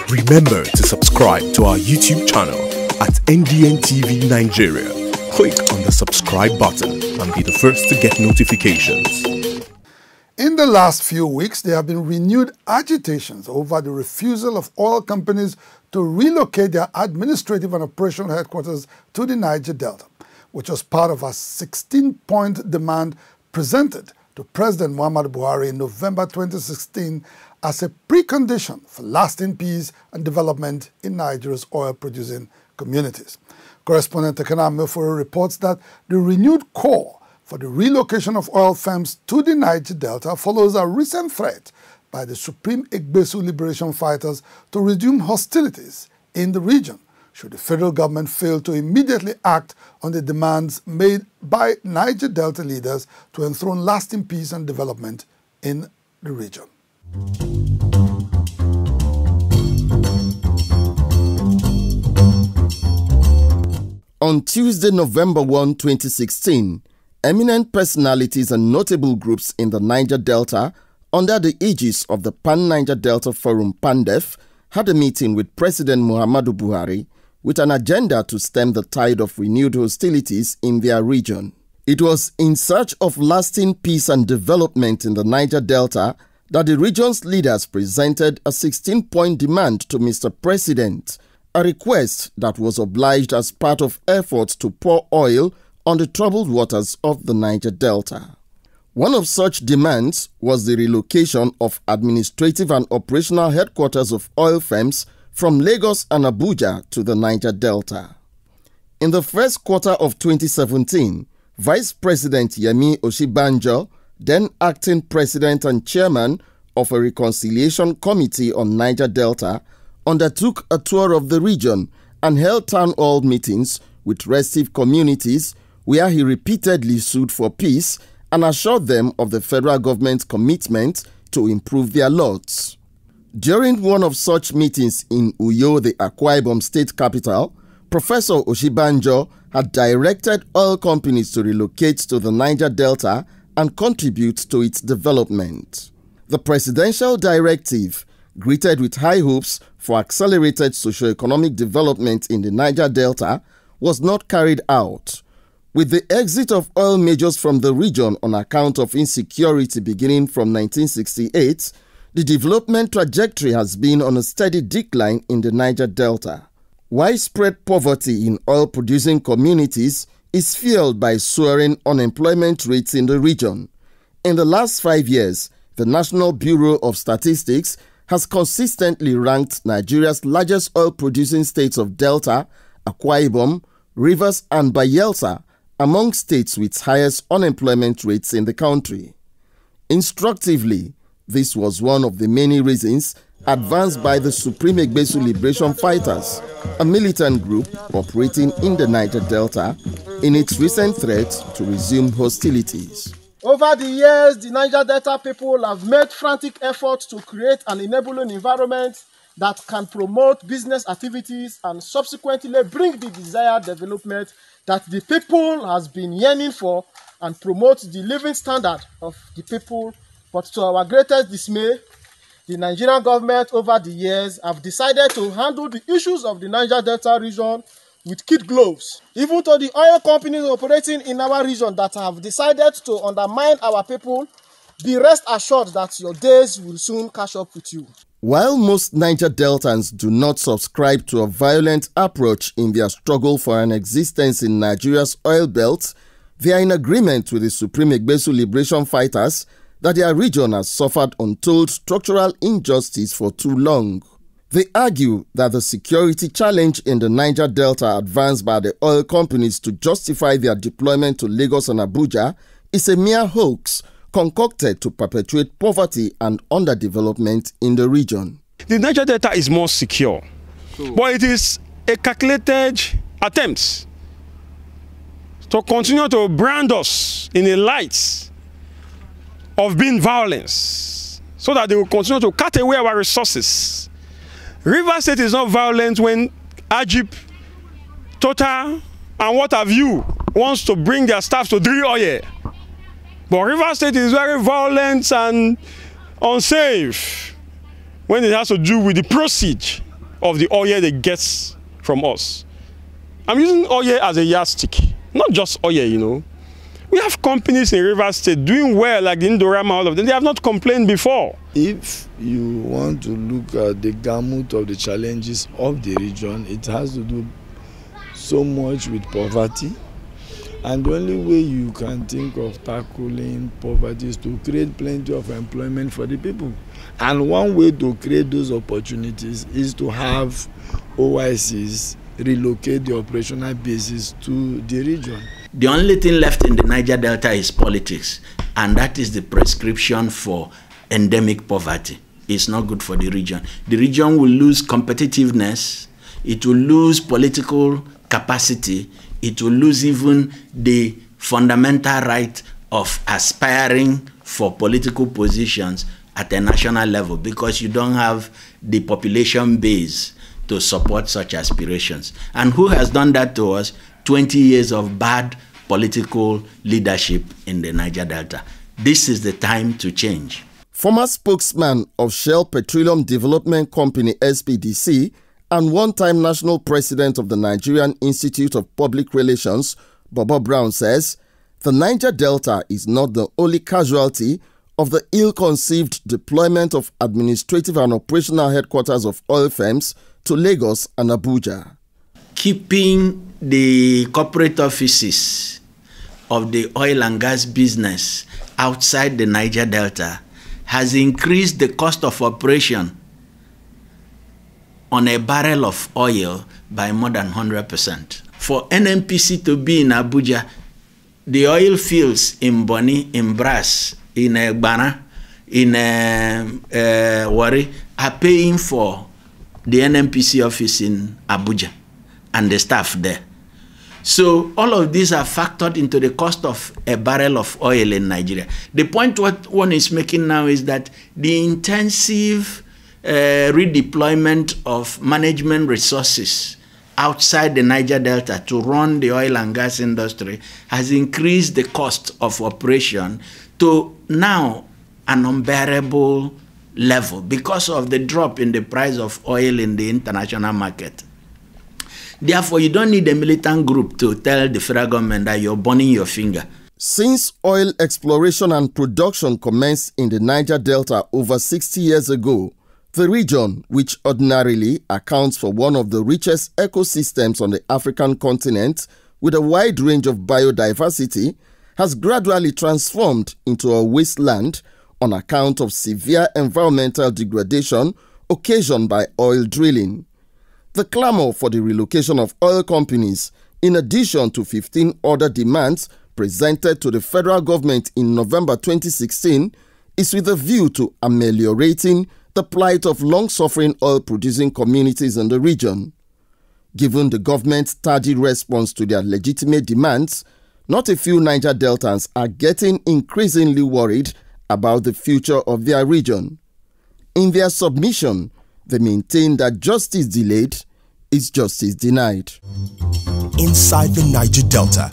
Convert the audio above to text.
Remember to subscribe to our YouTube channel at NDN TV Nigeria. Click on the subscribe button and be the first to get notifications. In the last few weeks, there have been renewed agitations over the refusal of oil companies to relocate their administrative and operational headquarters to the Niger Delta, which was part of a 16-point demand presented to President Muhammadu Buhari in November 2016 as a precondition for lasting peace and development in Nigeria's oil-producing communities. Correspondent Tekena Meforo reports that the renewed call for the relocation of oil firms to the Niger Delta follows a recent threat by the Supreme Igbesu Liberation Fighters to resume hostilities in the region should the federal government fail to immediately act on the demands made by Niger Delta leaders to enthrone lasting peace and development in the region. On Tuesday, November 1, 2016, eminent personalities and notable groups in the Niger Delta, under the aegis of the Pan-Niger Delta Forum PANDEF, had a meeting with President Muhammadu Buhari with an agenda to stem the tide of renewed hostilities in their region. It was in search of lasting peace and development in the Niger Delta that the region's leaders presented a 16-point demand to Mr. President, a request that was obliged as part of efforts to pour oil on the troubled waters of the Niger Delta. One of such demands was the relocation of administrative and operational headquarters of oil firms from Lagos and Abuja to the Niger Delta. In the first quarter of 2017, Vice President Yemi Osinbajo, then acting president and chairman of a reconciliation committee on Niger Delta, undertook a tour of the region and held town hall meetings with restive communities where he repeatedly sued for peace and assured them of the federal government's commitment to improve their lots. During one of such meetings in Uyo, the Akwa Ibom state capital, Professor Osinbajo had directed oil companies to relocate to the Niger Delta and contribute to its development. The presidential directive, greeted with high hopes for accelerated socio-economic development in the Niger Delta, was not carried out. With the exit of oil majors from the region on account of insecurity beginning from 1968, the development trajectory has been on a steady decline in the Niger Delta. Widespread poverty in oil-producing communities is fueled by soaring unemployment rates in the region. In the last 5 years, the National Bureau of Statistics has consistently ranked Nigeria's largest oil-producing states of Delta, Akwa Ibom, Rivers and Bayelsa among states with highest unemployment rates in the country. Instructively, this was one of the many reasons advanced by the Supreme Igbesu Liberation Fighters, a militant group operating in the Niger Delta, in its recent threat to resume hostilities. Over the years, the Niger Delta people have made frantic efforts to create an enabling environment that can promote business activities and subsequently bring the desired development that the people has been yearning for and promote the living standard of the people. But to our greatest dismay, the Nigerian government over the years have decided to handle the issues of the Niger Delta region with kid gloves. Even to the oil companies operating in our region that have decided to undermine our people, be rest assured that your days will soon catch up with you. While most Niger Deltans do not subscribe to a violent approach in their struggle for an existence in Nigeria's oil belt, they are in agreement with the Supreme Igbesu Liberation Fighters that their region has suffered untold structural injustice for too long. They argue that the security challenge in the Niger Delta advanced by the oil companies to justify their deployment to Lagos and Abuja is a mere hoax concocted to perpetuate poverty and underdevelopment in the region. The Niger Delta is more secure, but it is a calculated attempt to continue to brand us in a light of being violence, so that they will continue to cut away our resources. River State is not violent when Ajib, Total, and what have you wants to bring their staff to drill oil. But River State is very violent and unsafe when it has to do with the proceeds of the oil they get from us. I'm using oil as a yardstick, not just oil, you know. We have companies in Rivers State doing well, like the Indorama, all of them. They have not complained before. If you want to look at the gamut of the challenges of the region, it has to do so much with poverty. And the only way you can think of tackling poverty is to create plenty of employment for the people. And one way to create those opportunities is to have OICs relocate the operational bases to the region. The only thing left in the Niger Delta is politics, and that is the prescription for endemic poverty. It's not good for the region. The region will lose competitiveness, it will lose political capacity, it will lose even the fundamental right of aspiring for political positions at a national level, because you don't have the population base to support such aspirations. And who has done that to us? 20 years of bad political leadership in the Niger Delta. This is the time to change. Former spokesman of Shell Petroleum Development Company SPDC and one-time national president of the Nigerian Institute of Public Relations, Bobo Brown, says the Niger Delta is not the only casualty of the ill-conceived deployment of administrative and operational headquarters of oil firms to Lagos and Abuja. Keeping the corporate offices of the oil and gas business outside the Niger Delta has increased the cost of operation on a barrel of oil by more than 100%. For NNPC to be in Abuja, the oil fields in Boni, in Brass, in Egbana, in Wari are paying for the NNPC office in Abuja and the staff there. So all of these are factored into the cost of a barrel of oil in Nigeria. The point what one is making now is that the intensive redeployment of management resources outside the Niger Delta to run the oil and gas industry has increased the cost of operation to now an unbearable level because of the drop in the price of oil in the international market. Therefore, you don't need a militant group to tell the federal government that you're burning your finger. Since oil exploration and production commenced in the Niger Delta over 60 years ago, the region, which ordinarily accounts for one of the richest ecosystems on the African continent with a wide range of biodiversity, has gradually transformed into a wasteland on account of severe environmental degradation occasioned by oil drilling. The clamor for the relocation of oil companies, in addition to 15 other demands presented to the federal government in November 2016, is with a view to ameliorating the plight of long-suffering oil-producing communities in the region. Given the government's tardy response to their legitimate demands, not a few Niger Deltans are getting increasingly worried about the future of their region. In their submission, they maintain that justice delayed is justice denied. Inside the Niger Delta,